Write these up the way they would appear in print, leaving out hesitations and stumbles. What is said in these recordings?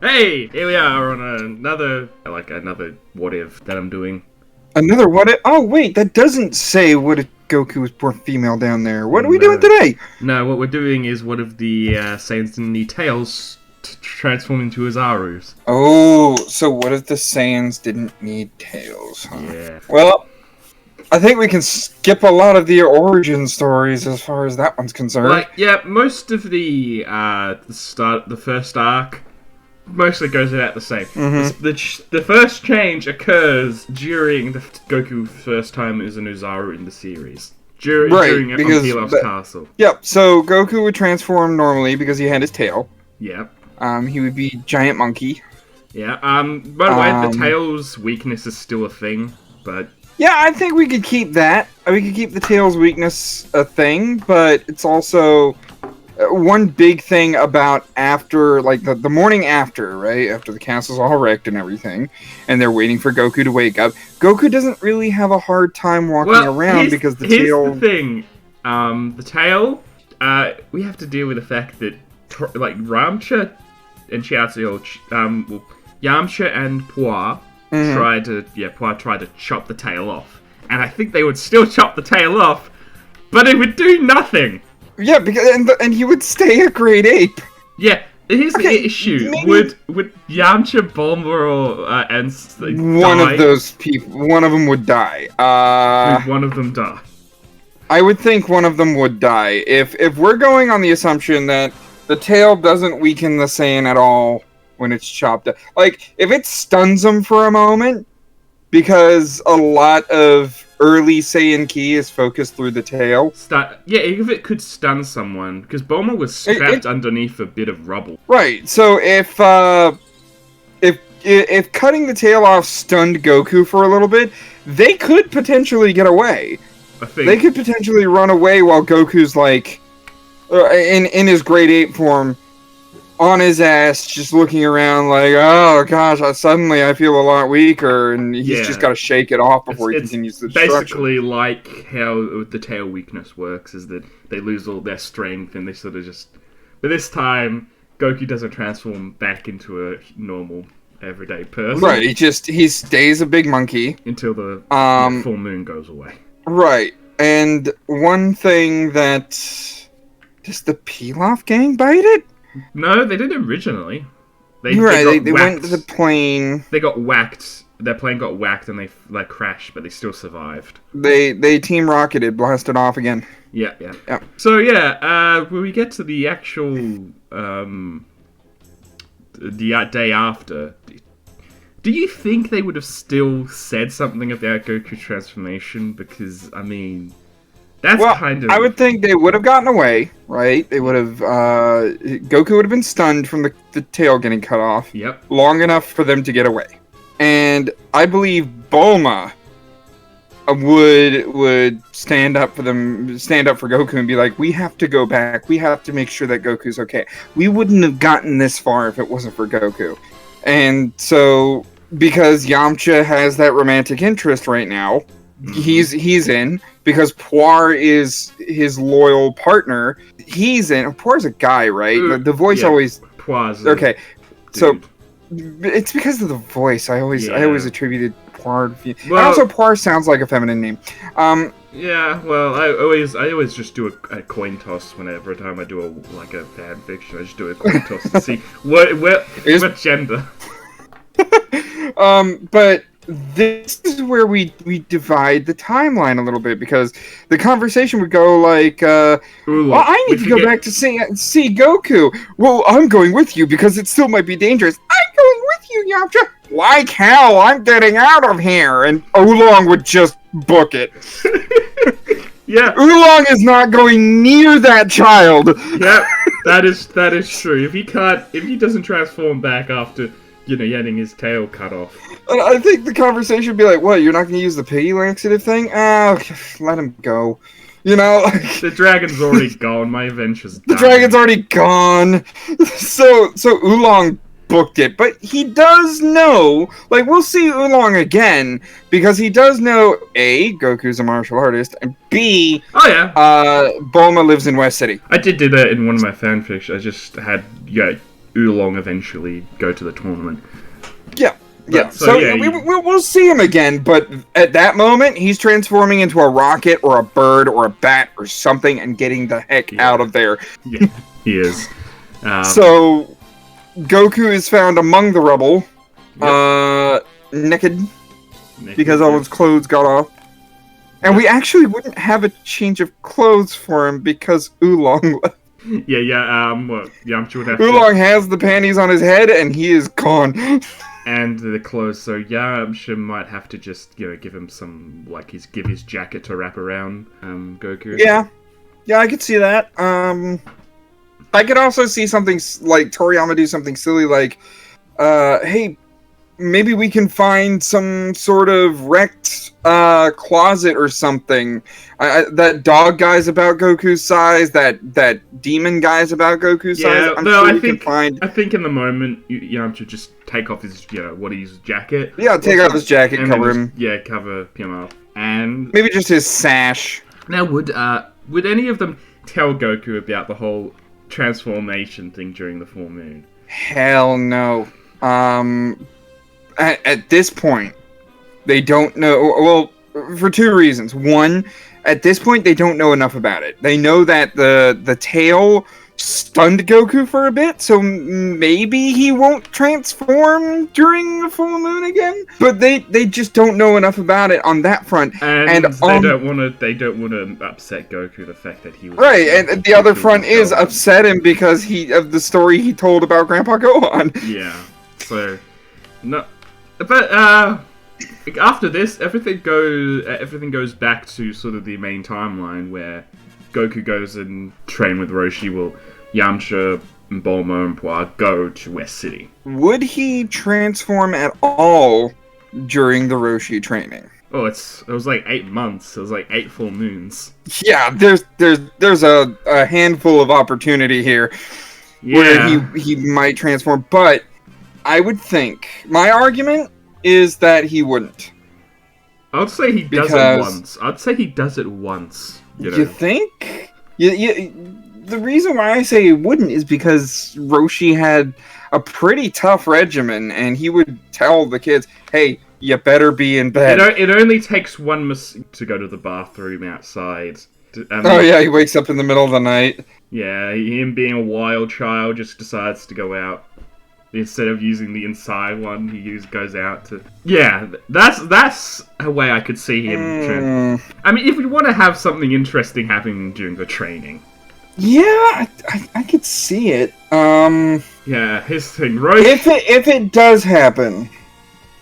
Hey, here we are on another what if that I'm doing. Another what if? Oh, wait, that doesn't say what if Goku was born female down there. What are we doing No, today? no, what we're doing is what if the Saiyans didn't need tails to transform into Azarus. Oh, so what if the Saiyans didn't need tails, huh? Yeah. Well, I think we can skip a lot of the origin stories as far as that one's concerned. Most of the first arc mostly goes about the same. Mm-hmm. The first change occurs during the Goku first time as an Uzaru in the series. During because Pilaf's castle. Yep. So Goku would transform normally because he had his tail. Yeah. He would be giant monkey. Yeah. By the way, the tail's weakness is still a thing, but yeah, I think we could keep that. We could keep the tail's weakness a thing, but it's also one big thing about after, like, the morning after, right? After the castle's all wrecked and everything, and they're waiting for Goku to wake up. Goku doesn't really have a hard time walking around because the tail... Here's the thing. The tail, we have to deal with the fact that, like, Yamcha and Yamcha and Puar tried to chop the tail off. And I think they would still chop the tail off, but it would do nothing. Yeah, because and he would stay a great ape. Yeah, here's the issue. Maybe... Would Yamcha, Bulma, and one of those people, one of them would die. Would one of them die? I would think one of them would die. If we're going on the assumption that the tail doesn't weaken the Saiyan at all when it's chopped up, like if it stuns them for a moment, because a lot of early Saiyan ki is focused through the tail. If it could stun someone, because Bulma was trapped underneath a bit of rubble. Right. So if cutting the tail off stunned Goku for a little bit, they could potentially get away. I think they could potentially run away while Goku's like in his grade 8 form, on his ass, just looking around like, oh gosh, suddenly I feel a lot weaker, and he's just got to shake it off before he continues the destruction. Basically like how the tail weakness works, is that they lose all their strength, and they sort of just... But this time, Goku doesn't transform back into a normal, everyday person. Right, he stays a big monkey. Until the full moon goes away. Right, and one thing that... Does the Pilaf gang bite it? No, they didn't originally. They went to the plane. They got whacked. Their plane got whacked and they crashed, but they still survived. They team rocketed, blasted off again. Yeah. So when we get to the actual the day after, do you think they would have still said something about Goku's transformation? Because I mean, I would think they would have gotten away, right? They would have... Goku would have been stunned from the tail getting cut off. Yep. Long enough for them to get away. And I believe Bulma would stand up for Goku and be like, we have to go back. We have to make sure that Goku's okay. We wouldn't have gotten this far if it wasn't for Goku. And so, because Yamcha has that romantic interest right now, he's in, because Puar is his loyal partner. He's in. Puar's a guy, right? The voice always... Puar's okay, so it's because of the voice. I always attributed Puar... and also, Puar sounds like a feminine name. Yeah, well, I always just do a coin toss every time I do a fan fiction. I just do a coin toss to see what gender. But this is where we divide the timeline a little bit, because the conversation would go like, well, I need to go back to see Goku. Well, I'm going with you because it still might be dangerous. I'm going with you, Yamcha. Like hell, I'm getting out of here. And Oolong would just book it. Yeah. Oolong is not going near that child. Yeah, that is true. If he doesn't transform back after, getting his tail cut off. I think the conversation would be like, what, you're not going to use the piggy laxative thing? Let him go. The dragon's already gone. My adventure's done. The dragon's already gone. So Oolong booked it. But he does know, we'll see Oolong again, because he does know, A, Goku's a martial artist, and B, Bulma lives in West City. I did do that in one of my fanfics. I just had, Oolong eventually go to the tournament. Yeah. Yeah, But, so yeah, we'll see him again, but at that moment, he's transforming into a rocket or a bird or a bat or something and getting the heck out of there. Yeah, he is. So, Goku is found among the rubble, naked, because all his clothes got off. And we actually wouldn't have a change of clothes for him because Oolong left. Yamcha would have Oolong has the panties on his head and he is gone. And the clothes, so Yamcha might have to just, give him some, give his jacket to wrap around Goku. Yeah, I could see that. I could also see something like Toriyama do something silly like, hey, maybe we can find some sort of wrecked closet or something. That dog guy's about Goku's size. That demon guy's about Goku's size. I'm sure we can find. I think in the moment, Yamcha just take off his, his jacket. Yeah, take off his jacket, cover him. Yeah, cover him up, and maybe just his sash. Now, would any of them tell Goku about the whole transformation thing during the full moon? Hell no. At this point, they don't know. Well, for two reasons. One, at this point, they don't know enough about it. They know that the tail stunned Goku for a bit, so maybe he won't transform during the full moon again. But they just don't know enough about it on that front, and they don't want to upset Goku. The fact that he was right, and the other front is upset him because of the story he told about Grandpa Gohan. Yeah, so no, but after this, everything goes back to sort of the main timeline where Goku goes and train with Roshi. Will Yamcha, and Bulma, and Puar go to West City? Would he transform at all during the Roshi training? Oh, it was like 8 months. It was like 8 full moons. Yeah, there's a handful of opportunity here where he might transform, but I would think my argument is that he wouldn't. I would say he does it once. I'd say he does it once. You think? The reason why I say he wouldn't is because Roshi had a pretty tough regimen, and he would tell the kids, "Hey, you better be in bed." It only takes one mistake to go to the bathroom outside. He wakes up in the middle of the night. Yeah, him being a wild child just decides to go out. Instead of using the inside one, he goes out to... Yeah, that's a way I could see him... I mean, if we want to have something interesting happening during the training. Yeah, I could see it. Yeah, his thing, right? If it does happen,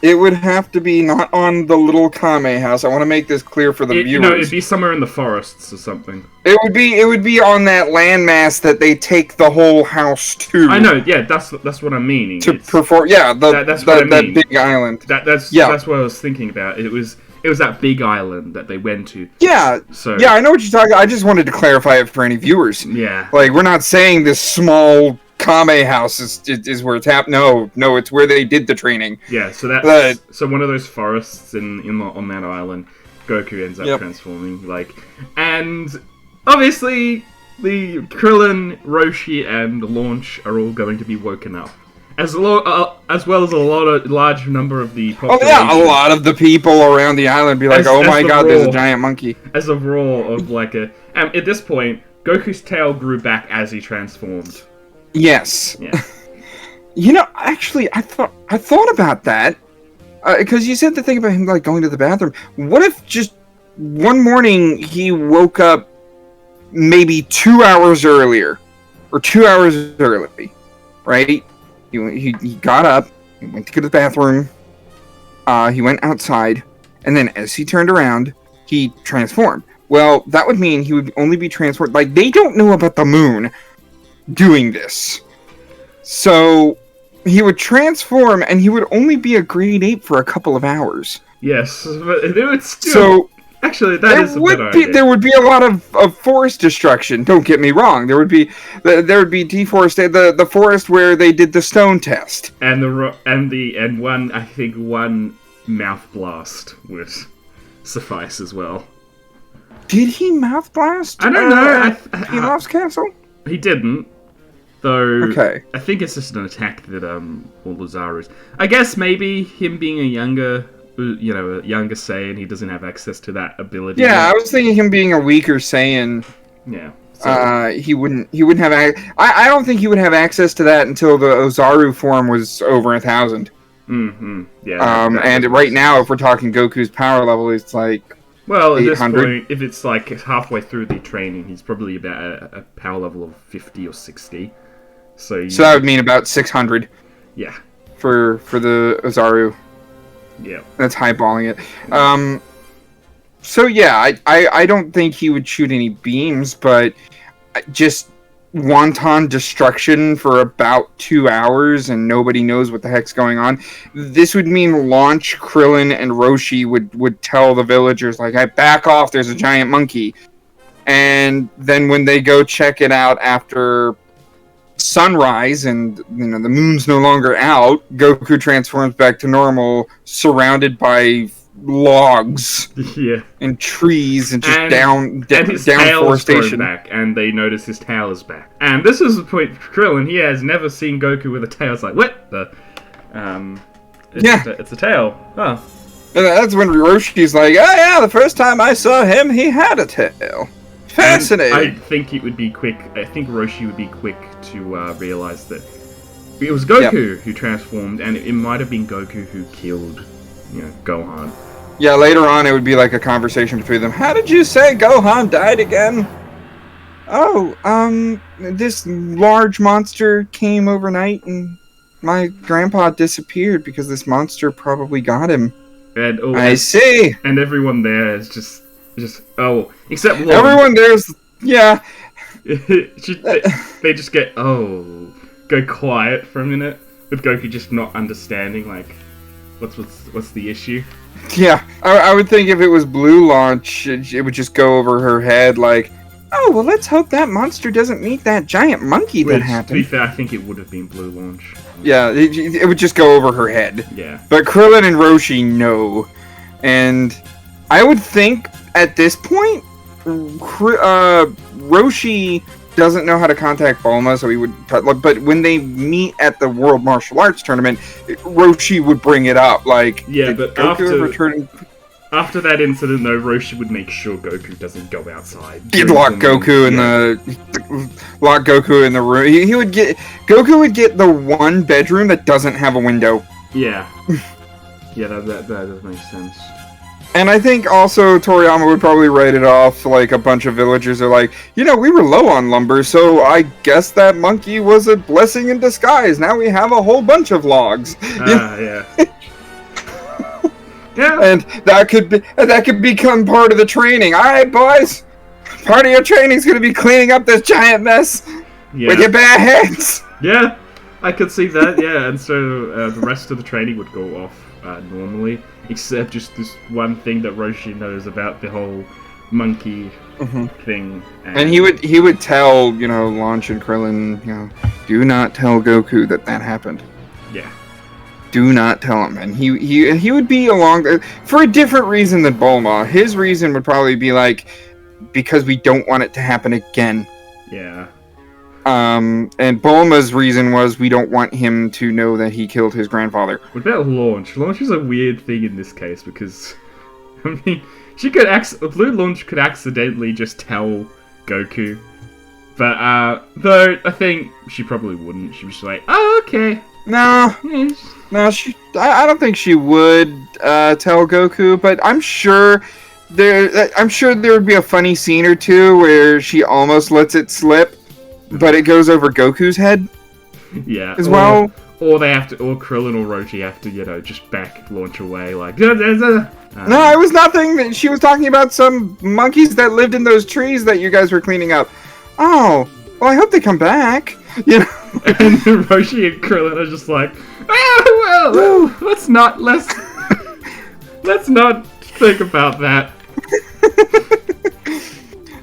it would have to be not on the little Kame house. I want to make this clear for the viewers. It'd be somewhere in the forests or something. It would be on that landmass that they take the whole house to. I know, yeah, that's what I'm meaning. To perform, yeah, that's what I mean. That big island. That's what I was thinking about. It was that big island that they went to. Yeah. So yeah, I know what you're talking about. I just wanted to clarify it for any viewers. Yeah. Like, we're not saying this small Kame house is where it's happening. No, it's where they did the training. Yeah, so that's so one of those forests on that island. Goku ends up transforming, and obviously the Krillin, Roshi, and Launch are all going to be woken up, as well as a large number of the population. Oh yeah, a lot of the people around the island be like, "Oh my God, there's a giant monkey!" As a roar of at this point, Goku's tail grew back as he transformed. Yes. Yeah. Actually, I thought about that because you said the thing about him going to the bathroom. What if just one morning he woke up maybe 2 hours earlier, or 2 hours early, right? He got up, he went to go to the bathroom, he went outside, and then as he turned around, he transformed. Well, that would mean he would only be transformed. They don't know about the moon doing this. So he would transform and he would only be a grade 8 for a couple of hours. Yes, but it would still... Actually, there would be a lot of forest destruction. Don't get me wrong. There would be deforestation. The forest where they did the stone test. And one mouth blast would suffice as well. Did he mouth blast? I don't know. Pilaf's castle? He didn't. Though, Okay. I think it's just an attack that all Ozaru's. I guess maybe him being a younger Saiyan, he doesn't have access to that ability. Yeah, yet. I was thinking him being a weaker Saiyan. Yeah. So, He wouldn't have. I don't think he would have access to that until the Ozaru form was over 1,000. Yeah. And right now, if we're talking Goku's power level, it's like. Well, at this 800. point, if it's like halfway through the training, he's probably about a power level of 50 or 60. So that would mean about 600. Yeah. For the Ozaru. Yeah. That's highballing it. So yeah, I don't think he would shoot any beams, but just wanton destruction for about 2 hours and nobody knows what the heck's going on. This would mean Launch, Krillin, and Roshi would tell the villagers, like, hey, back off, there's a giant monkey. And then when they go check it out after sunrise and the moon's no longer out, Goku transforms back to normal, surrounded by logs and trees and just down forestation. Back, and they notice his tail is back. And this is the point for Krillin. He has never seen Goku with a tail. It's like, what the? It's a tail. Oh. And that's when Roshi's like, oh yeah, the first time I saw him, he had a tail. Fascinating. And I think it would be quick. I think Roshi would be quick to realize that it was Goku who transformed, and it might have been Goku who killed, Gohan. Yeah, later on it would be like a conversation between them. How did you say Gohan died again? Oh, this large monster came overnight and my grandpa disappeared because this monster probably got him. And, I see. And everyone there is just except Lord. Everyone there's, yeah. they just go quiet for a minute with Goku just not understanding, like, what's the issue? Yeah, I would think if it was Blue Launch, it would just go over her head like, oh, well, let's hope that monster doesn't meet that giant monkey that happened. To be fair, I think it would have been Blue Launch. Yeah, it would just go over her head. Yeah. But Krillin and Roshi know. And I would think at this point, Roshi doesn't know how to contact Bulma, so he would. But when they meet at the World Martial Arts Tournament, Roshi would bring it up. Like, yeah, but after that incident, though, Roshi would make sure Goku doesn't go outside. He'd lock Goku in the room. Goku would get the one bedroom that doesn't have a window. Yeah. Yeah, that does make sense. And I think also Toriyama would probably write it off, like a bunch of villagers are like, we were low on lumber, so I guess that monkey was a blessing in disguise. Now we have a whole bunch of logs. Yeah. Yeah. And that could become part of the training. All right, boys, part of your training is going to be cleaning up this giant mess with your bare hands. Yeah, I could see that. Yeah, and so the rest of the training would go off normally, except just this one thing that Roshi knows about the whole monkey thing. And he would tell Launch and Krillin, do not tell Goku that happened. Yeah. Do not tell him. And he would be along for a different reason than Bulma. His reason would probably be like, because we don't want it to happen again. Yeah. And Bulma's reason was we don't want him to know that he killed his grandfather. What about Launch? Launch is a weird thing in this case because, I mean, Blue Launch could accidentally just tell Goku. But, though, I think she probably wouldn't. She was just like, oh, okay. No, I don't think she would tell Goku, but I'm sure there would be a funny scene or two where she almost lets it slip, but it goes over Goku's head. Yeah. As well. Or they have to, or Krillin or Roshi have to, just back Launch away, like. No, it was nothing. That she was talking about some monkeys that lived in those trees that you guys were cleaning up. Oh, well, I hope they come back. And Roshi and Krillin are just like, let's not think about that.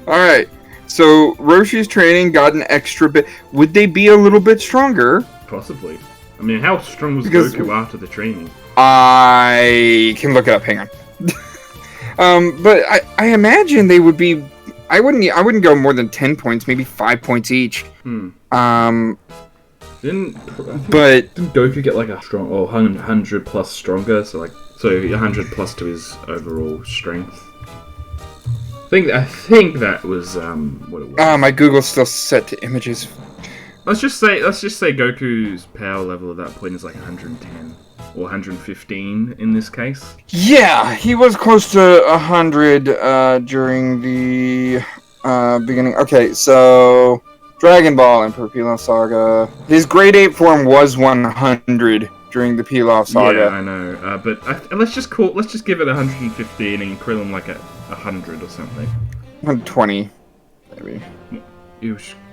All right. So Roshi's training got an extra bit. Would they be a little bit stronger? Possibly. I mean, how strong was Goku after the training? I can look it up. Hang on. But I imagine they would be I wouldn't go more than 10 points, maybe 5 points each. Didn't Goku get like a strong, or 100 plus stronger? So 100 plus to his overall strength. I think that was what it was. My Google's still set to images. Let's just say Goku's power level at that point is like 110 or 115 in this case. Yeah, he was close to 100 during the beginning. Okay, so Dragon Ball Emperor Pilaf Saga. His Grade 8 form was 100 during the Pilaf Saga. Yeah, I know. But let's just give it 115 and Krillin like 100 or something. 120, maybe.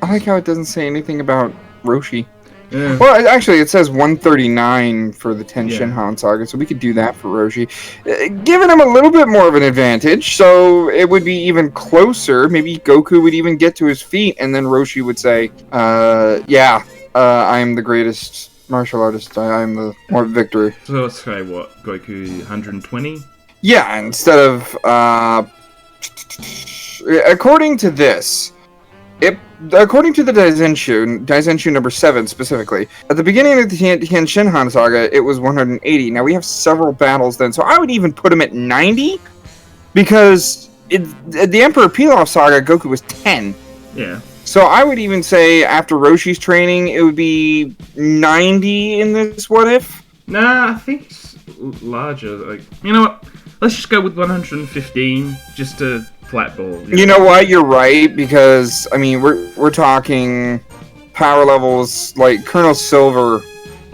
I like how it doesn't say anything about Roshi. Yeah. Well, actually, it says 139 for the Ten Shinhan Saga, so we could do that for Roshi. Giving him a little bit more of an advantage, so it would be even closer. Maybe Goku would even get to his feet, and then Roshi would say, I am the greatest martial artist. I am the more victor. So let's say what? Goku 120? Yeah, instead of... according to this... According to the Daizenshu number 7 specifically, at the beginning of the Tien Shinhan Saga, it was 180. Now we have several battles then, so I would even put him at 90, because the Emperor Pilaf Saga, Goku was 10. Yeah. So I would even say after Roshi's training, it would be 90 in this What If. Nah, I think it's larger. Like, you know what? Let's just go with 115, just to flat ball. You know what? You're right, because I mean we're talking power levels like Colonel Silver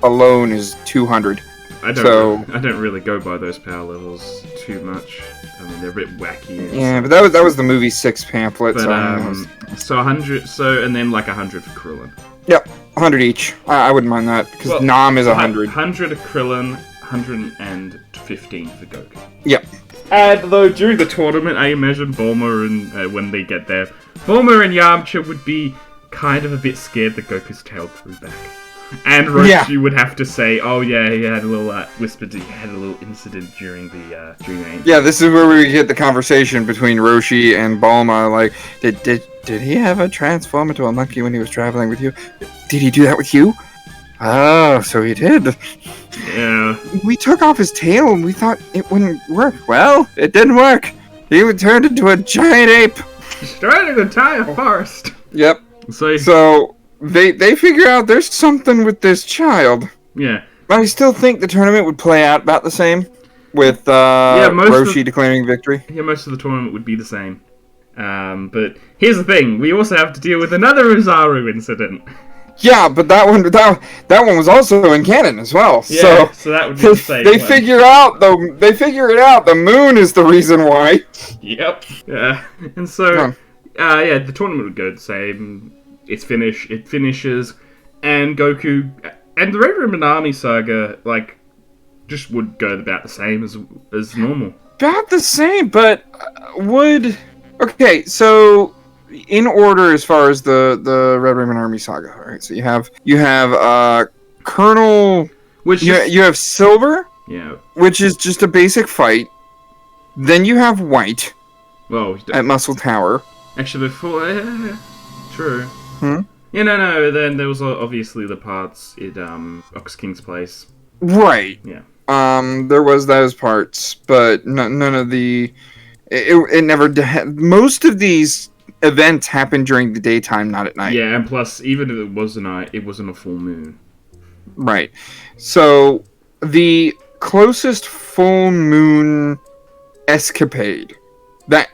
alone is 200. I don't really go by those power levels too much. I mean, they're a bit wacky. Yeah, but that was the movie 6 pamphlet. But, so 100. So and then like 100 for Krillin. Yep, 100 each. I wouldn't mind that because Nam is 100. 100 of Krillin, 115 for Goku. Yep. And though during the tournament, I imagine Bulma and when they get there, Bulma and Yamcha would be kind of a bit scared that Goku's tail grew back. And Roshi would have to say, "Oh yeah, he had a little whispered. He had a little incident during the Yeah, this is where we get the conversation between Roshi and Bulma. Like, did he have a transform into a monkey when he was traveling with you? Did he do that with you? Oh, so he did. Yeah. We took off his tail and we thought it wouldn't work. Well, it didn't work. He turned into a giant ape. Destroyed an entire forest. Yep. So they figure out there's something with this child. Yeah. But I still think the tournament would play out about the same, with Roshi declaring victory. Yeah, most of the tournament would be the same. But here's the thing: we also have to deal with another Uzaru incident. Yeah, but that one was also in canon as well. Yeah, so that would be the same. They figure it out. The moon is the reason why. Yep. Yeah. And so, the tournament would go the same. It finishes, and Goku and the Red Ribbon Army Saga just would go about the same as normal. About the same, but so. In order as far as the Red Ribbon Army Saga, alright? So you have Colonel, you have Silver, which is just a basic fight. Then you have White, at Muscle Tower. Actually, before true. Yeah, no. Then there was obviously the parts at Ox King's place. Right. Yeah. There was those parts, but none of the. It never. Most of these events happen during the daytime, not at night. Yeah, and plus, even if it was a night, it wasn't a full moon. Right. So, the closest full moon escapade that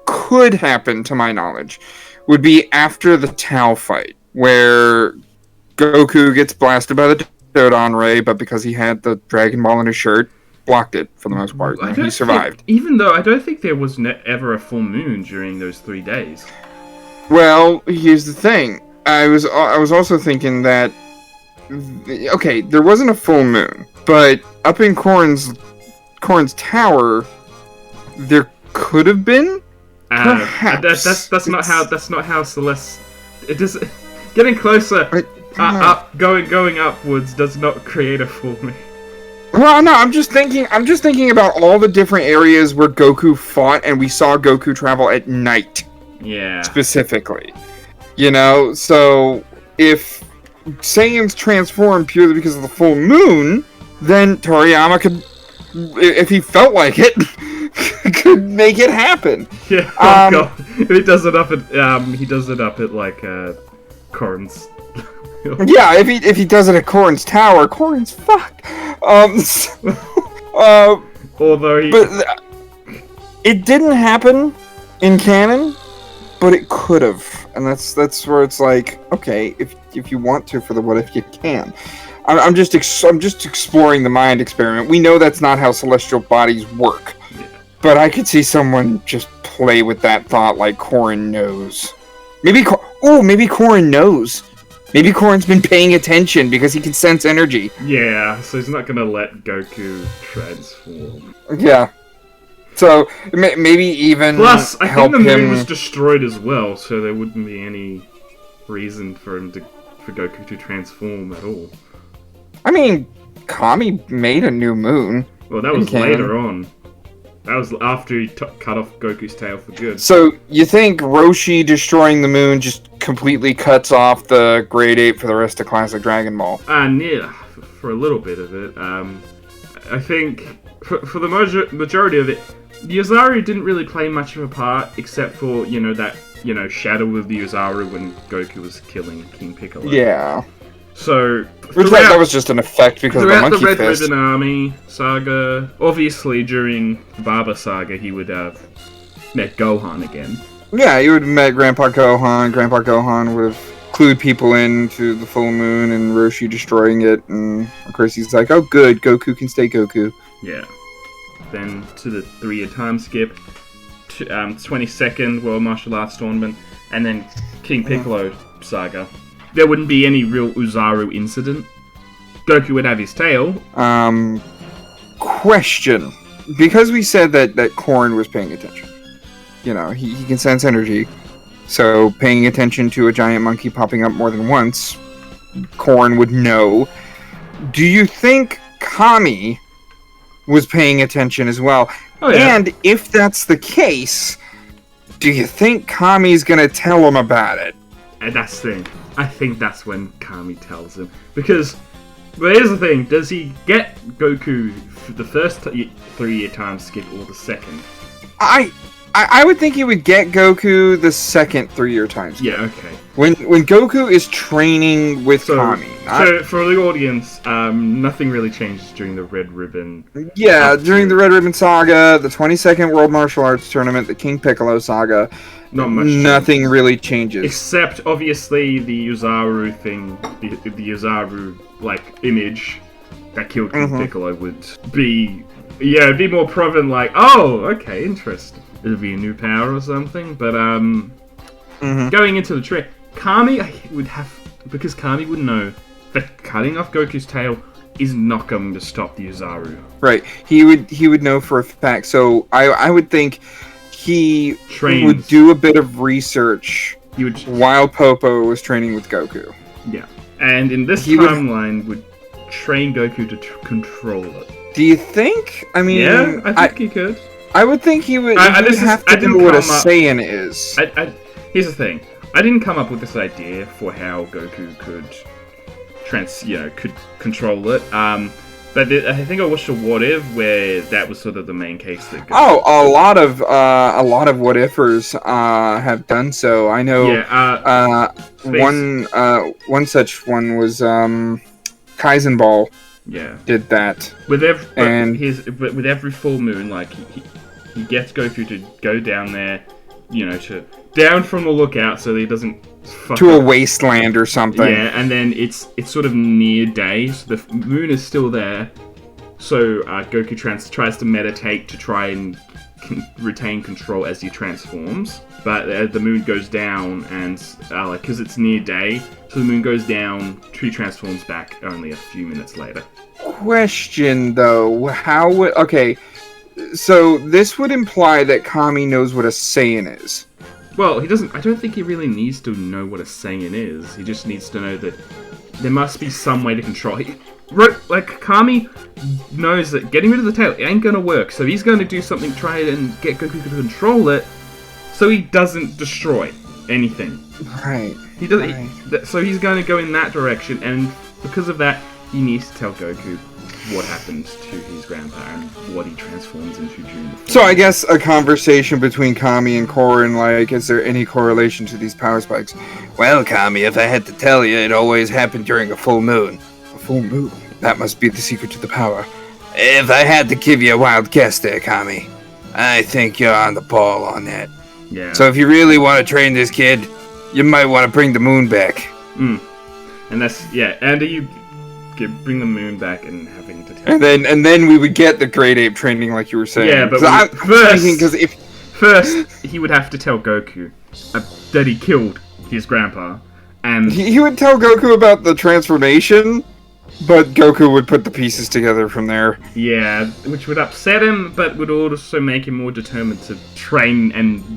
could happen, to my knowledge, would be after the Tao fight, where Goku gets blasted by the Dodon Ray, but because he had the Dragon Ball in his shirt, blocked it for the most part. He survived. Even though I don't think there was ever a full moon during those 3 days. Well, here's the thing. I was also thinking that there wasn't a full moon, but up in Korn's Tower, there could have been. Perhaps that's not how Celeste. It does. Getting closer, going upwards does not create a full moon. Well, no, I'm just thinking about all the different areas where Goku fought, and we saw Goku travel at night. Yeah. specifically. You know, so if Saiyans transform purely because of the full moon, then Toriyama could, if he felt like it, could make it happen. Yeah. Oh god. He does it up at like Corin's. Yeah, if he does it at Corin's tower, Corin's fucked. Although he. But it didn't happen in canon, but it could have, and that's where it's like, okay, if you want to for the what if, you can. I'm just exploring the mind experiment. We know that's not how celestial bodies work, but I could see someone just play with that thought, like Corin knows. Maybe Corin knows. Maybe Corin's been paying attention because he can sense energy. Yeah, so he's not gonna let Goku transform. Yeah. So maybe even plus, I think the moon him... was destroyed as well, so there wouldn't be any reason for Goku to transform at all. I mean, Kami made a new moon. Well, that was later on. That was after he cut off Goku's tail for good. So you think Roshi destroying the moon just completely cuts off the Grade 8 for the rest of Classic Dragon Ball? Yeah, for a little bit of it. I think for the majority of it, Yuzaru didn't really play much of a part, except for, that shadow of the Yuzaru when Goku was killing King Piccolo. Yeah. So that was just an effect because of the monkey Red fist. Ribbon Army saga, obviously during the Barba saga, he would have met Gohan again. Yeah, you would have met Grandpa Gohan. Grandpa Gohan would have clued people into the full moon and Roshi destroying it, and of course he's like, "Oh, good, Goku can stay Goku." Yeah. Then to the 3-year time skip, 22nd World Martial Arts Tournament, and then King Piccolo saga. There wouldn't be any real Uzaru incident. Goku would have his tail. Question. Because we said that Korn was paying attention. He can sense energy. So paying attention to a giant monkey popping up more than once, Korn would know. Do you think Kami was paying attention as well? Oh, yeah. And if that's the case, do you think Kami's gonna tell him about it? And that's the thing. I think that's when Kami tells him. Because, but here's the thing, does he get Goku for the first 3-year time skip or the second? I would think he would get Goku the second 3-year time skip. Yeah, okay. When Goku is training with Kami. So, for the audience, nothing really changes during the Red Ribbon. Yeah, during the Red Ribbon Saga, the 22nd World Martial Arts Tournament, the King Piccolo Saga, not much. Nothing really changes. Except, obviously, the Yuzaru thing, the Yuzaru, image that killed King Piccolo would be, it'd be more prevalent, oh, okay, interesting. It'll be a new power or something, but, going into the trick, Kami would have, because Kami would know that cutting off Goku's tail is not going to stop the Yuzaru. Right. He would know for a fact. So I would think he would do a bit of research while Popo was training with Goku. Yeah. And in this timeline would train Goku to control it. Do you think? I mean, yeah, I think he could. I would think he would have to know what a Saiyan is. Here's the thing. I didn't come up with this idea for how Goku could could control it. But I think I watched a What If where that was sort of the main case that Goku... a lot of what ifers have done so. I know. Yeah. One such one was Kaizen Ball. Yeah. Did that. With every full moon, he gets Goku to go down there, down from the lookout so that he doesn't to a wasteland or something. Yeah, and then it's sort of near day, so the moon is still there. So Goku tries to meditate to try and retain control as he transforms. But the moon goes down, and because it's near day, so the moon goes down. He transforms back only a few minutes later. Question though, so this would imply that Kami knows what a Saiyan is. Well, he doesn't. I don't think he really needs to know what a Saiyan is. He just needs to know that there must be some way to control it. Kami knows that getting rid of the tail ain't gonna work, so he's going to do something, try and get Goku to control it, so he doesn't destroy anything. Right. He does. Right. So he's going to go in that direction, and because of that, he needs to tell Goku what happens to his grandpa and what he transforms into during the. So I guess a conversation between Kami and Korin, like, is there any correlation to these power spikes? Well, Kami, if I had to tell you, it always happened during a full moon. A full moon? That must be the secret to the power. If I had to give you a wild guess there, Kami, I think you're on the ball on that. Yeah. So if you really want to train this kid, you might want to bring the moon back. And that's and you bring the moon back and having to tell. And then we would get the Great Ape training, like you were saying. Yeah, but first he would have to tell Goku that he killed his grandpa, and he would tell Goku about the transformation, but Goku would put the pieces together from there. Yeah, which would upset him, but would also make him more determined to train and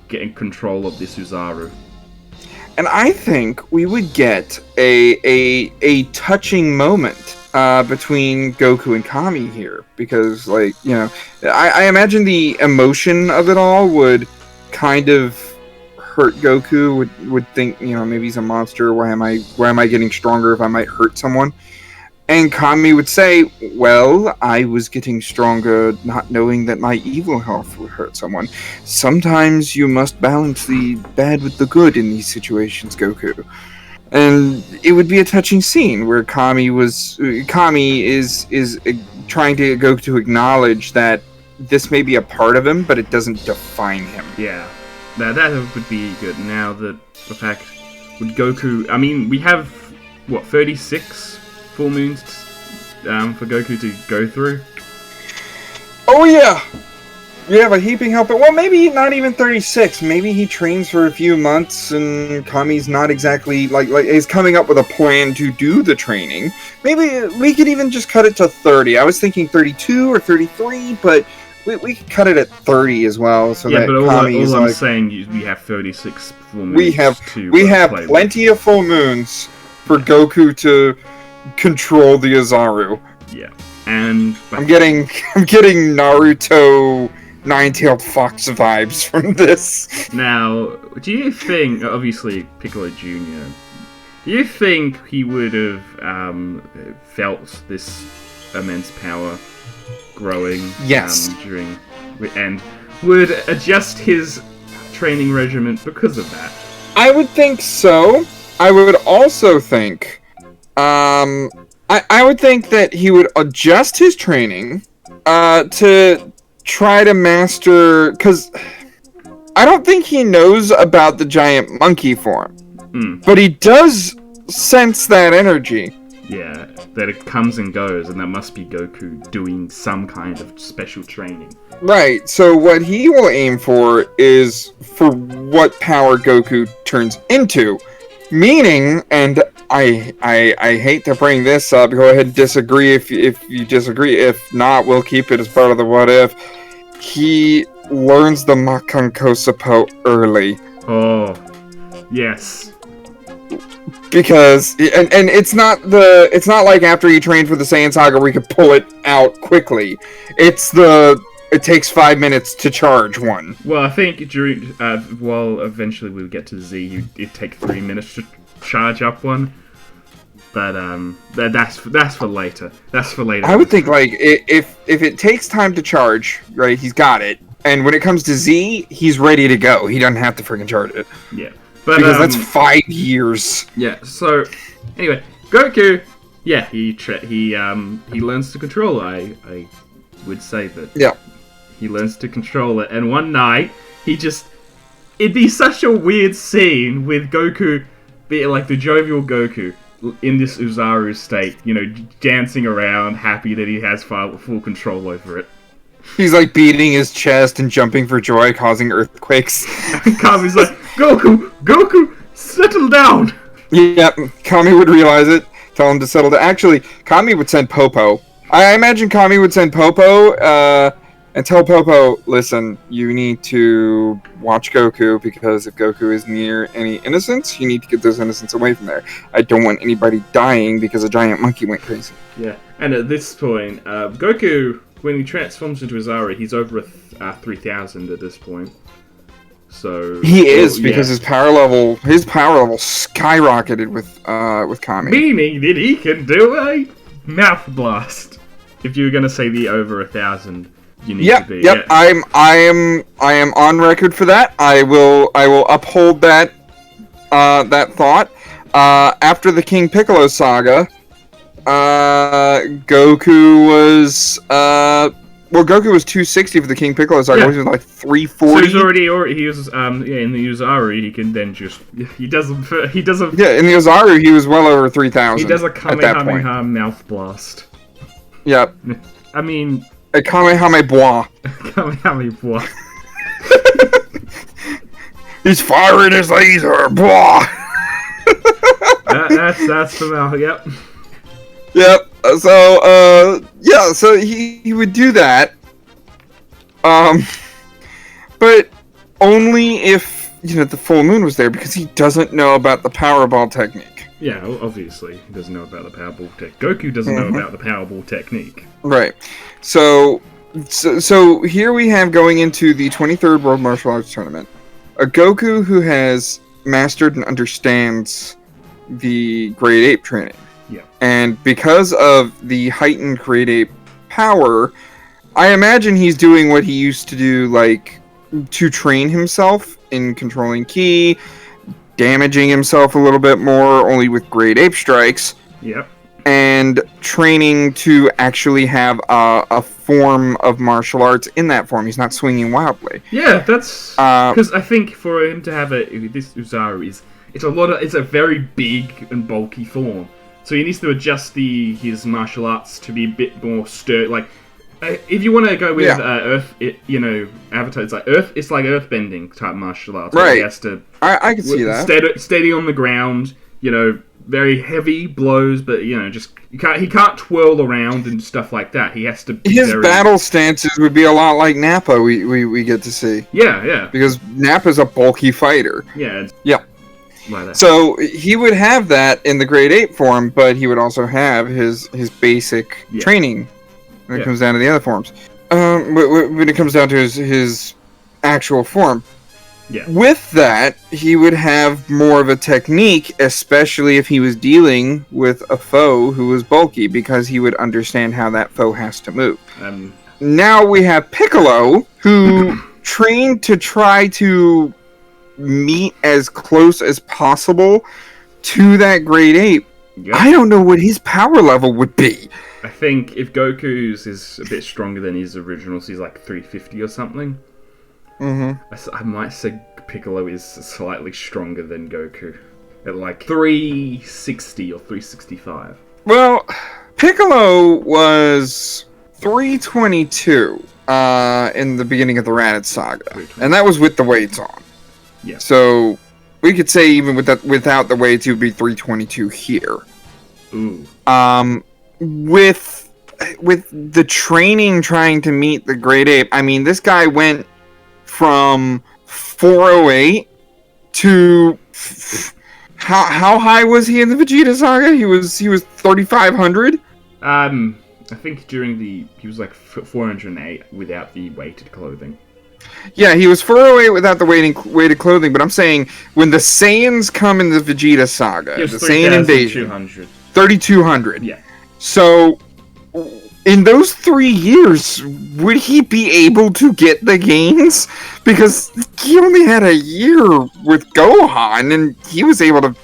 get in control of this Uzaru. And I think we would get a touching moment between Goku and Kami here, because, like, you know, I imagine the emotion of it all would kind of hurt Goku. Would think, you know, maybe he's a monster. Why am I getting stronger if I might hurt someone? And Kami would say, well, I was getting stronger not knowing that my evil health would hurt someone. Sometimes you must balance the bad with the good in these situations, Goku. And it would be a touching scene where Kami is trying to get Goku to acknowledge that this may be a part of him, but it doesn't define him. Yeah, that would be good. Now that the fact would Goku, I mean, we have, 36 full moons for Goku to go through? Oh yeah! We have a heaping help. Well, maybe not even 36. Maybe he trains for a few months and Kami's not exactly, like is coming up with a plan to do the training. Maybe we could even just cut it to 30. I was thinking 32 or 33, but we could cut it at 30 as well. So yeah, that but all I'm like, saying is we have 36 full moons. We have plenty of full moons for Goku to control the Uzaru. Yeah, and I'm getting Naruto Nine-Tailed Fox vibes from this. Now, do you think, obviously Piccolo Jr., do you think he would have felt this immense power growing? Yes. And would adjust his training regimen because of that? I would think so. I would also think I would think that he would adjust his training to try to master, because I don't think he knows about the giant monkey form, but he does sense that energy. Yeah, that it comes and goes, and that must be Goku doing some kind of special training. Right, so what he will aim for is for what power Goku turns into. Meaning, and I hate to bring this up, go ahead and disagree if you disagree. If not, we'll keep it as part of the what if. He learns the Makan Kosapo early. Oh, yes. Because and it's not like after he trained for the Saiyan Saga we could pull it out quickly. It takes 5 minutes to charge one. Well, I think during while eventually we'll get to Z, it'd take 3 minutes to charge up one. But that's for later. That's for later. I would think, like, if it takes time to charge, right? He's got it, and when it comes to Z, he's ready to go. He doesn't have to freaking charge it. Yeah, but because that's 5 years. Yeah. So anyway, Goku. Yeah, he learns to control. I would say that. Yeah. He learns to control it, and one night it'd be such a weird scene with Goku, like the jovial Goku, in this Uzaru state, you know, dancing around, happy that he has full control over it. He's like beating his chest and jumping for joy, causing earthquakes. And Kami's like, Goku, settle down! Yep, Kami would realize it, tell him to settle down. Actually, Kami would send Popo. I imagine Kami would send Popo, and tell Popo, listen, you need to watch Goku, because if Goku is near any innocents, you need to get those innocents away from there. I don't want anybody dying because a giant monkey went crazy. Yeah, and at this point, Goku, when he transforms into Uzaru, he's over 3,000 at this point. So he is because his power level skyrocketed with Kami. Meaning that he can do a mouth blast. If you were going to say the over 1,000, you need to be. Yep. Yeah. I am on record for that. I will uphold that thought. After the King Piccolo saga, Goku was Goku was 260 for the King Piccolo saga. He was like 340. So he's already he was in the Uzaru he can then just he doesn't Yeah, in the Uzaru he was well over 3,000. He does a Kamehameha mouth blast. Yep. I mean a Kamehameha. Kamehameha. He's firing his laser. Blah. That's the mouth. Yep. Yep. So he would do that. But only if the full moon was there, because he doesn't know about the Powerball technique. Yeah, obviously he doesn't know about the Powerball technique. Goku doesn't know about the Powerball technique. Right. So here we have, going into the 23rd World Martial Arts Tournament, a Goku who has mastered and understands the Great Ape training. Yeah. And because of the heightened Great Ape power, I imagine he's doing what he used to do, like, to train himself in controlling ki, damaging himself a little bit more, only with Great Ape strikes. Yep. And training to actually have a form of martial arts in that form. He's not swinging wildly. Yeah, that's because I think for him to have this Uzaru it's a very big and bulky form. So he needs to adjust his martial arts to be a bit more sturdy. Like if you want to go with Earth, Avatar, it's like earthbending type martial arts. Right. He has to. I can see that. Steady on the ground. Very heavy blows, but just he can't twirl around and stuff like that. He has to. His battle stances would be a lot like Nappa. We get to see. Yeah. Because Nappa's a bulky fighter. Yeah. Yep. Like that. So he would have that in the Great Ape form, but he would also have his basic training when it comes down to the other forms. When it comes down to his actual form. Yeah. With that, he would have more of a technique, especially if he was dealing with a foe who was bulky, because he would understand how that foe has to move. Now we have Piccolo, who trained to try to meet as close as possible to that Great Ape. Yep. I don't know what his power level would be. I think if Goku's is a bit stronger than his original, so he's like 350 or something. Mm-hmm. I might say Piccolo is slightly stronger than Goku. At like 360 or 365. Well, Piccolo was 322 in the beginning of the Raditz Saga. And that was with the weights on. Yeah. So we could say even without the weights, he would be 322 here. Ooh. With the training trying to meet the Great Ape, I mean, this guy went from 408 to how high was he in the Vegeta Saga? He was 3,500. I think he was like 408 without the weighted clothing. Yeah, he was 408 without the weighted clothing. But I'm saying when the Saiyans come in the Vegeta Saga, the Saiyan invasion, 3,200. Yeah. So in those 3 years, would he be able to get the gains? Because he only had a year with Gohan, and he was able to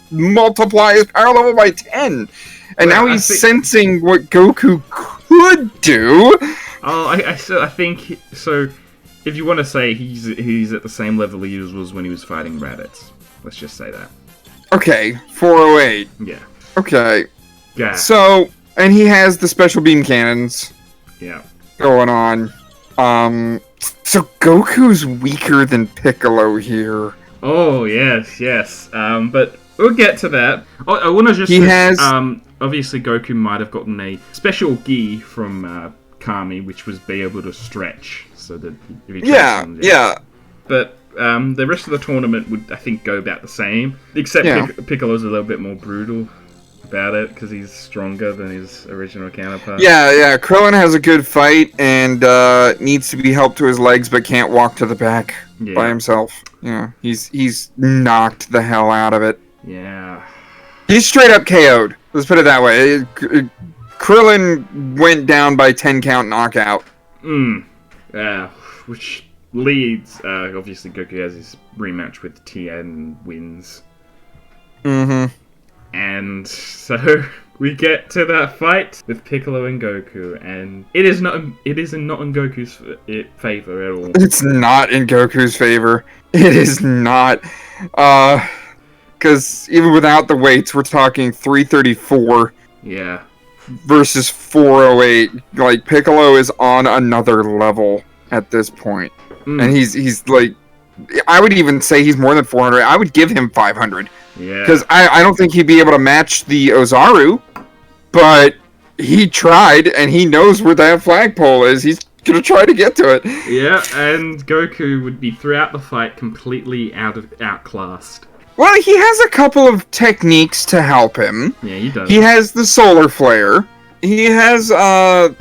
multiply his power level by 10. And now he's sensing what Goku could do. Oh, I think so. If you want to say he's at the same level he was when he was fighting Raditz, let's just say that. Okay, 408. Yeah. Okay. Yeah. So, and he has the special beam cannons. Yeah. Going on. So Goku's weaker than Piccolo here. Oh yes. But we'll get to that. I want to just. Obviously, Goku might have gotten a special gi from Kami, which was be able to stretch, so that if he yeah. But the rest of the tournament would, I think, go about the same, except Piccolo's a little bit more brutal about it because he's stronger than his original counterpart. Yeah. Krillin has a good fight and needs to be helped to his legs, but can't walk to the back. by himself. Yeah, he's knocked the hell out of it. Yeah. He's straight up KO'd. Let's put it that way. Krillin went down by 10 count knockout. Which leads, obviously Goku has his rematch with Tien and wins. Mm-hmm. And so we get to that fight with Piccolo and Goku, and it is not in Goku's favor at all. It's not in Goku's favor. It is not. Because even without the weights, we're talking 334. Yeah. Versus 408. Like, Piccolo is on another level at this point. And he's like, I would even say he's more than 400. I would give him 500. Yeah. Because I don't think he'd be able to match the Ozaru, but he tried, and he knows where that flagpole is. He's gonna try to get to it. Yeah, and Goku would be throughout the fight completely outclassed. Well, he has a couple of techniques to help him. Yeah, he does. He has the solar flare. He has the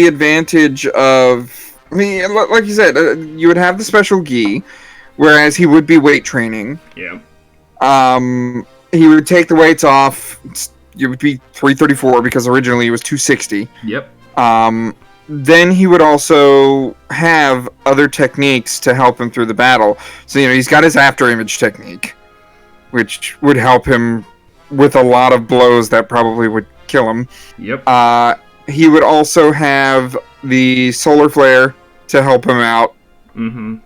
advantage of, I mean, like you said, you would have the special gi, whereas he would be weight training. Yeah. He would take the weights off. It would be 334 because originally it was 260. Yep. Then he would also have other techniques to help him through the battle. So, he's got his after image technique, which would help him with a lot of blows that probably would kill him. Yep. He would also have the solar flare to help him out. Mm-hmm.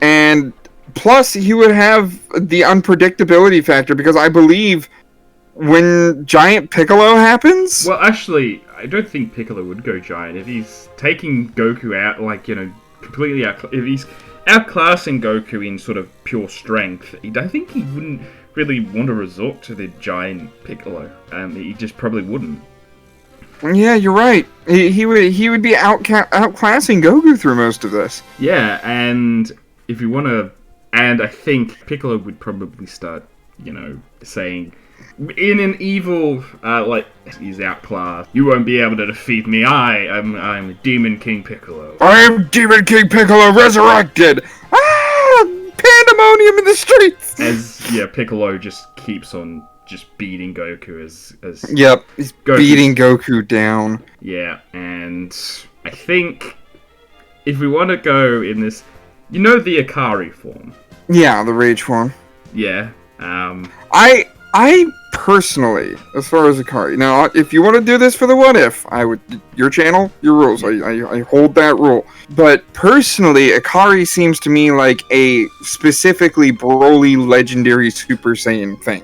And plus, he would have the unpredictability factor, because I believe when Giant Piccolo happens... Well, actually, I don't think Piccolo would go giant. If he's taking Goku out, completely out... If he's outclassing Goku in sort of pure strength, I think he wouldn't really want to resort to the giant Piccolo. He just probably wouldn't. Yeah, you're right. He would be outclassing Goku through most of this. Yeah, and if you want to... And I think Piccolo would probably start, saying... In an evil, he's outclassed. You won't be able to defeat me. I'm Demon King Piccolo. I'm Demon King Piccolo resurrected! Pandemonium in the streets! As, Piccolo just keeps on just beating Goku as Yep, he's beating Goku down. Yeah, and I think if we want to go in this... the Akari form? Yeah, the Rage form. Yeah, I personally, as far as Akari, now if you want to do this for the what if, I would, your channel, your rules, I hold that rule. But personally, Akari seems to me like a specifically Broly legendary Super Saiyan thing.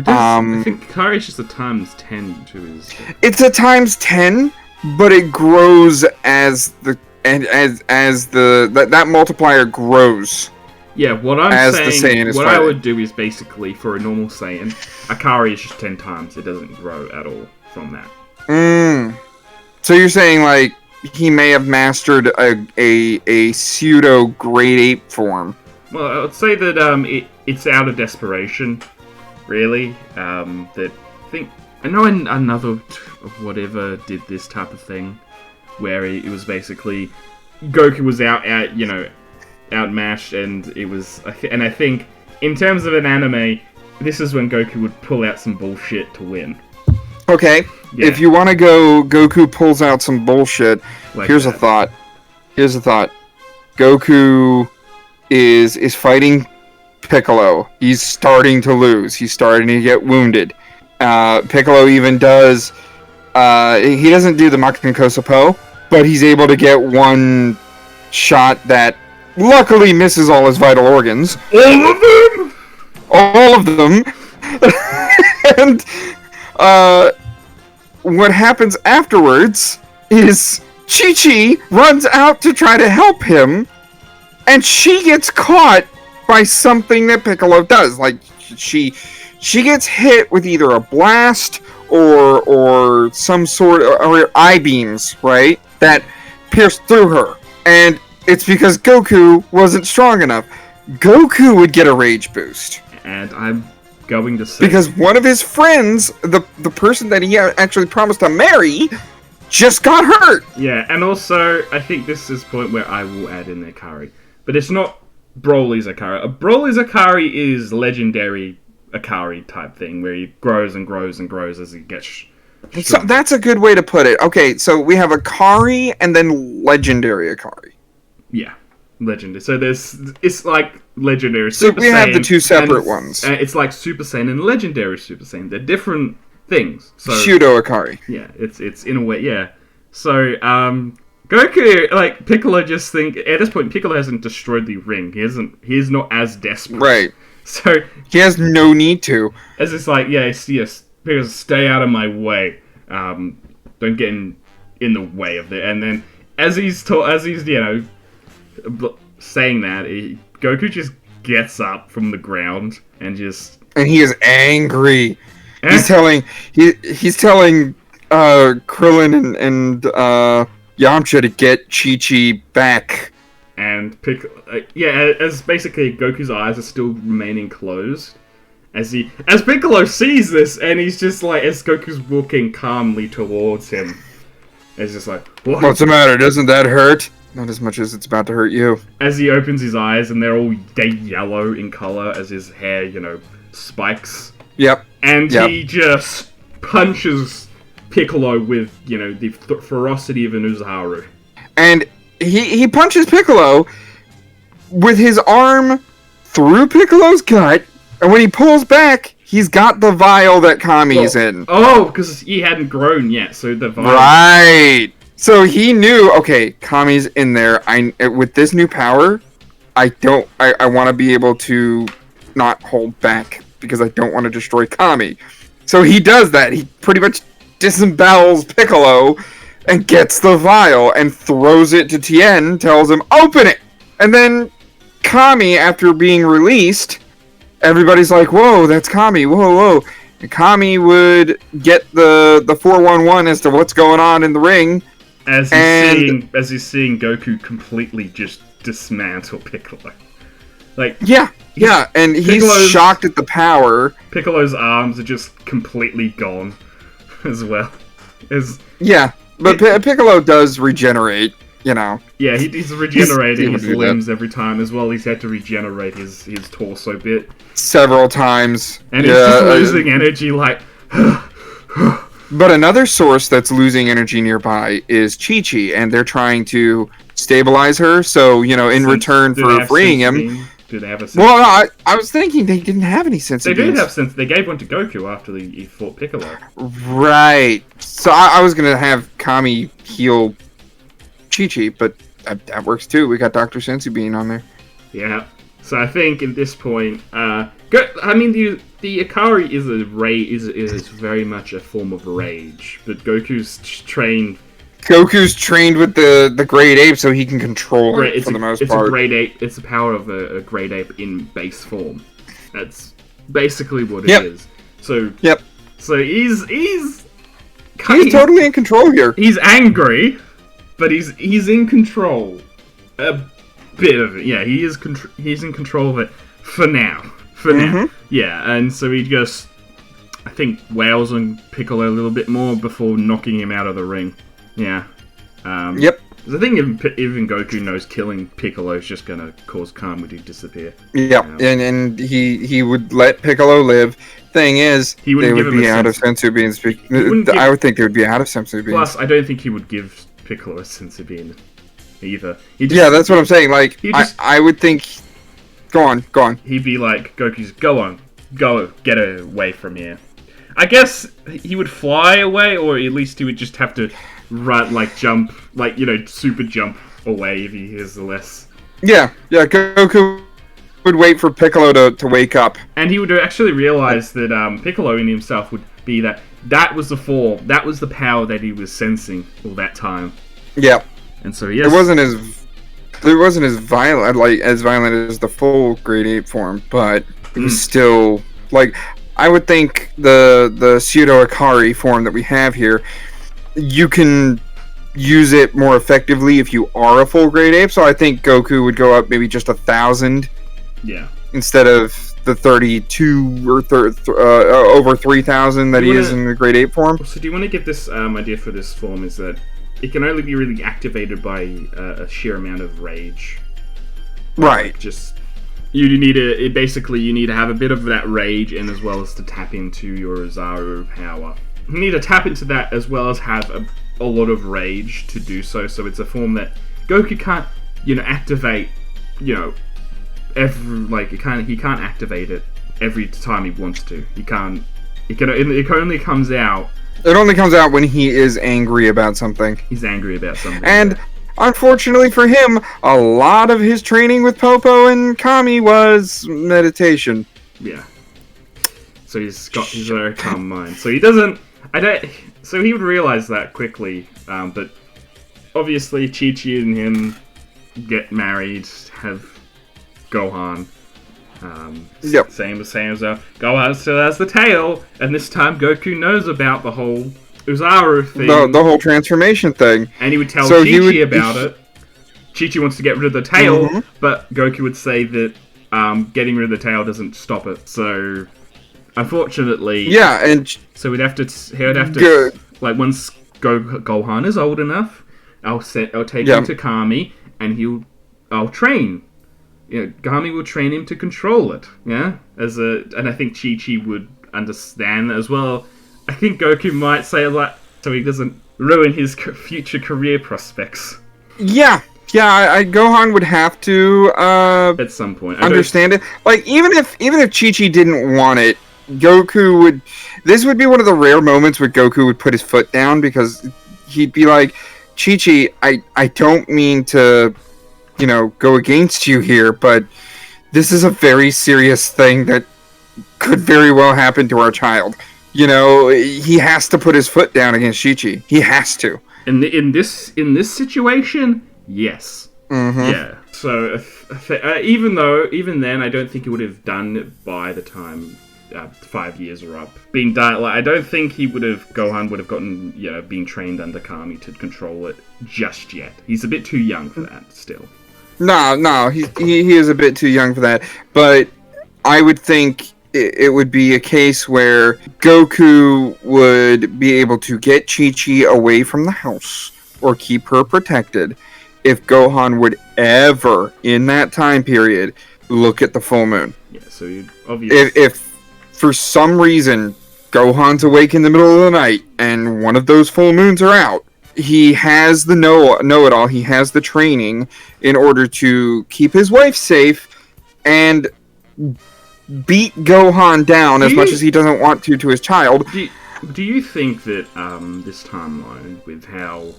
I think Akari is just a times 10 to his... It's a times 10, but it grows as the that multiplier grows. Yeah, what I'm saying, what I would do is basically, for a normal Saiyan, Akari is just 10 times. It doesn't grow at all from that. So you're saying, he may have mastered a pseudo grade 8 form. Well, I would say that it's out of desperation, really. That I know another whatever did this type of thing, where it was basically Goku was outmatched, and it was, and I think in terms of an anime, this is when Goku would pull out some bullshit to win. Okay, if you want to go, Goku pulls out some bullshit. Here's a thought. Goku is fighting Piccolo. He's starting to lose. He's starting to get wounded. Piccolo even does. He doesn't do the Makankoso Po, but he's able to get one shot that luckily misses all his vital organs. All of them! And what happens afterwards is Chi-Chi runs out to try to help him, and she gets caught by something that Piccolo does. She gets hit with either a blast or some sort of, or I-beams, right? That pierce through her. And it's because Goku wasn't strong enough. Goku would get a rage boost. And I'm going to say... Because one of his friends, the person that he actually promised to marry, just got hurt. Yeah, and also, I think this is the point where I will add in Akari. But it's not Broly's Akari. Broly's Akari is legendary Akari type thing, where he grows and grows and grows as he gets. So that's a good way to put it. Okay, so we have Akari and then legendary Akari. Yeah, legendary. So it's like legendary. So Super we Saiyan, have the two separate ones. It's like Super Saiyan and legendary Super Saiyan. They're different things. So Pseudo Akari. yeah, it's in a way, yeah. So Goku, like Piccolo, just think at this point Piccolo hasn't destroyed the ring. He's not as desperate. Right. So he has no need to. As it's like, yes, Piccolo, stay out of my way. Don't get in the way of it. And then as he's saying that, Goku just gets up from the ground and just. And he is angry. He's telling Krillin and Yamcha to get Chi-Chi back. And as basically Goku's eyes are still remaining closed. As Piccolo sees this, and he's just like, as Goku's walking calmly towards him, it's just like, what? What's the matter? Doesn't that hurt? Not as much as it's about to hurt you. As he opens his eyes, and they're yellow in color as his hair, spikes. Yep. And he just punches Piccolo with, the ferocity of an Uzaharu. And he punches Piccolo with his arm through Piccolo's gut, and when he pulls back, he's got the vial that Kami's in. Oh, because he hadn't grown yet, so the vial... Right! So he knew, okay, Kami's in there. With this new power, I want to be able to not hold back, because I don't want to destroy Kami. So he does that. He pretty much disembowels Piccolo and gets the vial and throws it to Tien, tells him, open it! And then Kami, after being released, everybody's like, whoa, that's Kami, whoa. And Kami would get the 411 as to what's going on in the ring. As he's seeing Goku completely just dismantle Piccolo. Like, yeah, and he's shocked at the power. Piccolo's arms are just completely gone as well. But Piccolo does regenerate, Yeah, he's regenerating his limbs every time as well. He's had to regenerate his torso bit. Several times. And he's just losing energy, like... But another source that's losing energy nearby is Chi-Chi, and they're trying to stabilize her, so, in return for freeing him... Do they have a sense? Well, I was thinking they didn't have any sense. They did have sense. They gave one to Goku after he fought Piccolo. Right. So I was going to have Kami heal Chi-Chi, but that works too. We got Dr. Senzu Bean on there. Yeah. So I think at this point, the Akari is very much a form of rage, but Goku's trained with the great ape, so he can control it for the most part. It's a great ape. It's the power of a great ape in base form. That's basically what it is. So So he's totally in control here. He's angry, but he's in control. A bit of it, yeah. He's in control of it for now. Now, yeah. And so he just, I think, wails on Piccolo a little bit more before knocking him out of the ring. Yeah. The thing, even Goku knows killing Piccolo is just gonna cause Kami to disappear. Yeah, and he would let Piccolo live. Thing is, they would be out of Senzu Beans. I would think they would be out of Senzu Beans. Plus, I don't think he would give Piccolo a Senzu Bean either. That's what I'm saying. Like, I would think... Go on. He'd be like, Goku's, go get away from here. I guess he would fly away, or at least he would just have to run, jump, super jump away if he hears the less. Yeah, Goku would wait for Piccolo to wake up. And he would actually realize that Piccolo in himself would be that was the form, that was the power that he was sensing all that time. Yeah. And so, yes. It wasn't as violent, as violent as the full Great Ape form, but it was still, I would think the Pseudo Akari form that we have here, you can use it more effectively if you are a full Great Ape, so I think Goku would go up maybe just 1,000. Yeah. Instead of the 32 or over 3,000 that he is in the Great Ape form. So do you want to give this idea for this form is that it can only be really activated by a sheer amount of rage. Right. Just you need to basically you need to have a bit of that rage, and as well as to tap into your Ozaru power. You need to tap into that as well as have a lot of rage to do so. So it's a form that Goku can't, activate. He can't activate it every time he wants to. He can't. It only comes out. It only comes out when he is angry about something. He's angry about something. And unfortunately for him, a lot of his training with Popo and Kami was meditation. Yeah. So he's got his very calm mind. So he doesn't. So he would realize that quickly. But obviously, Chi-Chi and him get married, have Gohan. Yep. Same as Gohan still has the tail, and this time Goku knows about the whole Ozaru thing. The whole transformation thing. And he would tell Chi-Chi about it. Chi-Chi wants to get rid of the tail, but Goku would say that getting rid of the tail doesn't stop it. So, unfortunately... Yeah, and... So he would have to... Like, once Gohan is old enough, I'll take him to Kami, and I'll train. Kami will train him to control it. Yeah, and I think Chi-Chi would understand that as well. I think Goku might say that so he doesn't ruin his future career prospects. Yeah, Gohan would have to at some point understand it. Like even if Chi-Chi didn't want it, Goku would. This would be one of the rare moments where Goku would put his foot down because he'd be like, Chi-Chi, I don't mean to, go against you here, but this is a very serious thing that could very well happen to our child. He has to put his foot down against Chi-Chi. He has to. In this situation, yes. Mm-hmm. Yeah. So even then, I don't think he would have done it by the time 5 years are up. Being done, I don't think Gohan would have gotten being trained under Kami to control it just yet. He's a bit too young for that still. No, he is a bit too young for that. But I would think it would be a case where Goku would be able to get Chi-Chi away from the house or keep her protected if Gohan would ever, in that time period, look at the full moon. Yeah, so you'd obviously... If for some reason Gohan's awake in the middle of the night and one of those full moons are out, he has the know-it-all, he has the training in order to keep his wife safe and beat Gohan down as much as he doesn't want to his child. Do you think that this timeline with how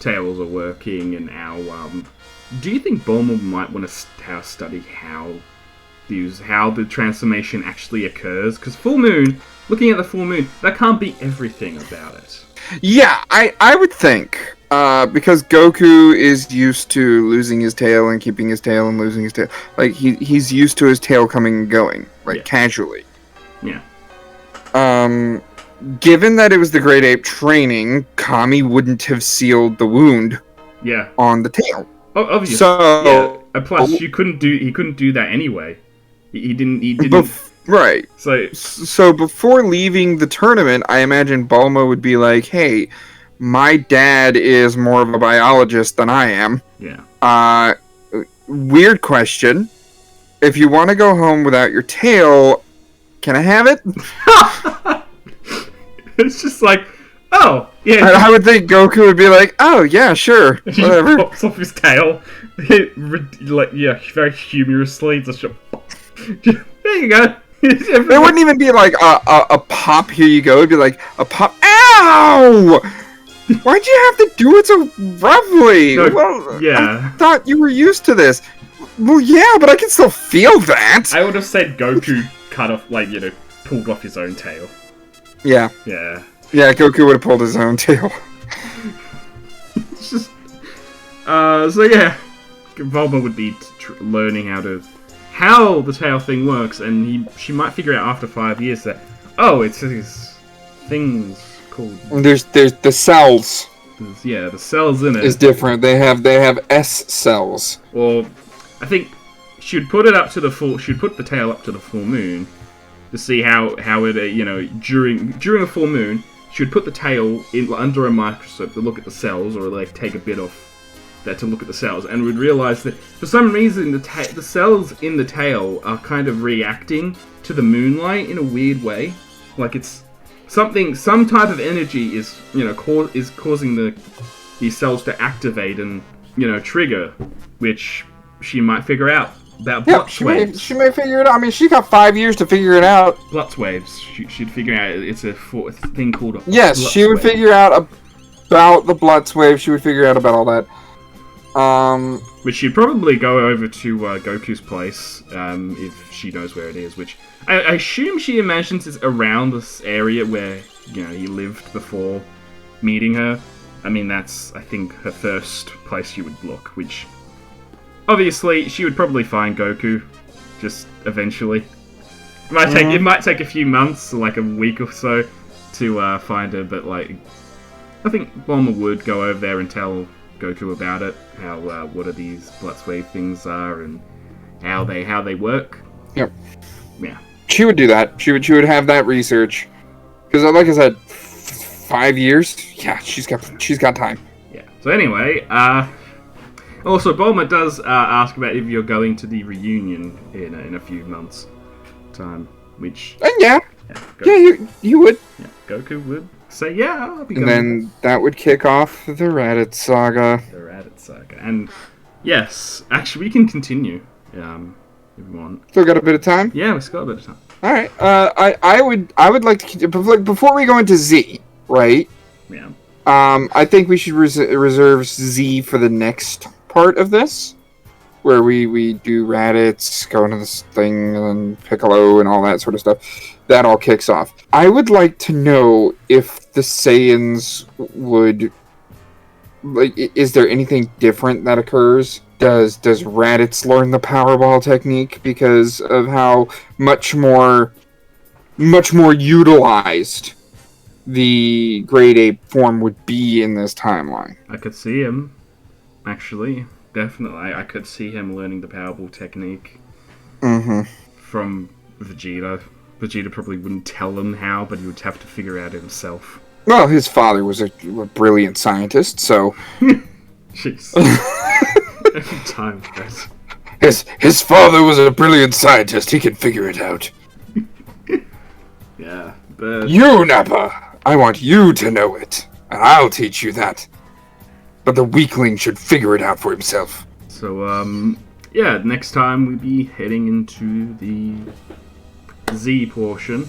tails are working and how do you think Bulma might want to study how the transformation actually occurs? Because looking at the full moon, that can't be everything about it. Yeah, I would think. Because Goku is used to losing his tail and keeping his tail and losing his tail. Like, he's used to his tail coming and going, casually. Yeah. Given that it was the Great Ape training, Kami wouldn't have sealed the wound on the tail. Oh, obviously. So, plus, he couldn't do that anyway. He didn't. Right. So before leaving the tournament, I imagine Bulma would be like, hey, my dad is more of a biologist than I am. Yeah. Weird question. If you want to go home without your tail, can I have it? It's just like, oh, yeah. I would think Goku would be like, oh, yeah, sure, whatever. He pops off his tail. Very humorously. Just, there you go. It wouldn't even be like a pop, here you go. It'd be like a pop, ow! Why'd you have to do it so roughly? No, well, yeah. I thought you were used to this. Well, yeah, but I can still feel that. I would have said Goku cut off, pulled off his own tail. Yeah. Yeah. Yeah, Goku would have pulled his own tail. It's just... so yeah. Bulma would be learning how the tail thing works, and she might figure out after 5 years that, it's these things called... There's the cells. Yeah, the cells in it. Is different. They have S cells. Well, I think she'd put it up to the full... She'd put the tail up to the full moon to see how it, during a full moon, she would put the tail under a microscope to look at the cells, or take a bit off that to look at the cells, and would realize that for some reason the cells in the tail are kind of reacting to the moonlight in a weird way, like it's some type of energy is is causing these cells to activate and trigger, which she might figure out about Blutz waves. She may figure it out. I mean, she got 5 years to figure it out. Blutz waves. She'd figure out it's a thing called. Yes, Blutz she would wave. figure out about the Blutz wave. She would figure out about all that. Which she'd probably go over to Goku's place if she knows where it is. Which I assume she imagines is around this area where he lived before meeting her. I mean, that's I think her first place she would look. Which obviously she would probably find Goku, just eventually. It might take a few months, like a week or so, to find her. But like, I think Bulma would go over there and tell Goku about it, how what are these Blutz wave things are, and how they work. Yep. Yeah. She would do that. She would have that research, because like I said, 5 years. Yeah, she's got time. Yeah. So anyway, also Bulma does ask about if you're going to the reunion in a few months' time, which. And yeah, you would. Yeah, Goku would say I'll be going. And then that would kick off the Raditz saga. And yes, actually, we can continue if we want. Still got a bit of time? Yeah, we've got a bit of time. All right. I would like to before we go into Z, right? Yeah. I think we should reserve Z for the next part of this, where we do Raditz, go into this thing, and then Piccolo and all that sort of stuff. That all kicks off. I would like to know if the Saiyans would... Like, is there anything different that occurs? Does Raditz learn the Powerball technique because of how much more utilized the Grade 8 form would be in this timeline? I could see him, actually. Definitely. I could see him learning the Powerball technique from Vegeta. Vegeta probably wouldn't tell him how, but he would have to figure out himself. Well, his father was a brilliant scientist, so... Jeez. Every time, guys. His father was a brilliant scientist. He can figure it out. Yeah, but... You, Nappa! I want you to know it, and I'll teach you that. But the weakling should figure it out for himself. So, yeah, next time we'll be heading into the Z portion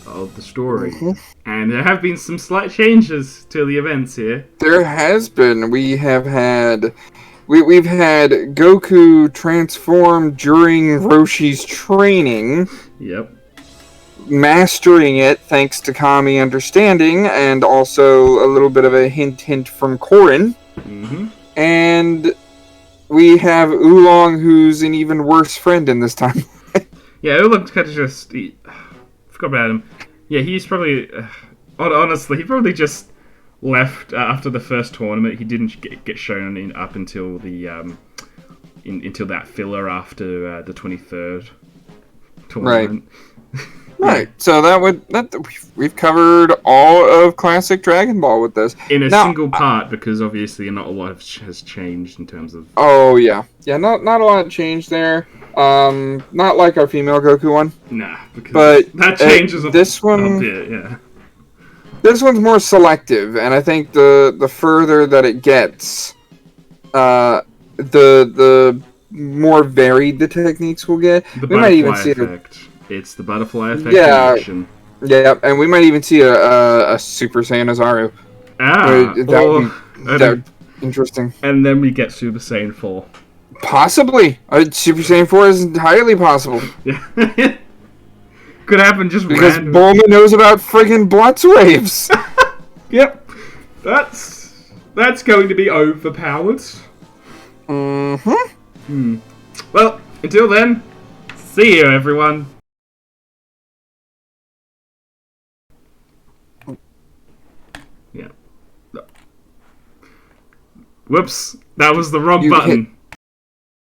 of the story. And there have been some slight changes to the events here. There has been. We've had Goku transform during Roshi's training. Yep. Mastering it thanks to Kami understanding, and also a little bit of a hint from Korin. And we have Oolong, who's an even worse friend in this time. Yeah, Oolong's kind of just... forgot about him. Yeah, he's probably... honestly, he probably just left after the first tournament. He didn't get shown up until the... until that filler after the 23rd tournament. Right, so we've covered all of classic Dragon Ball with this. In a single part, because obviously not a lot has changed in terms of... Oh, yeah. Yeah, not a lot changed there. Not like our female Goku one. Nah, because that changes a bit, yeah. This one's more selective, and I think the further that it gets, the more varied the techniques will get. We might even see effect. It's the butterfly effect in action. Yeah, and we might even see a Super Saiyan Azaru. That would be interesting. And then we get Super Saiyan 4. Possibly. Super Saiyan 4 is entirely possible. Yeah. Could happen just because random. Bulma knows about friggin' Blutz waves. Yep. That's going to be overpowered. Well, until then, see you, everyone. Yeah. Whoops, that was the wrong button.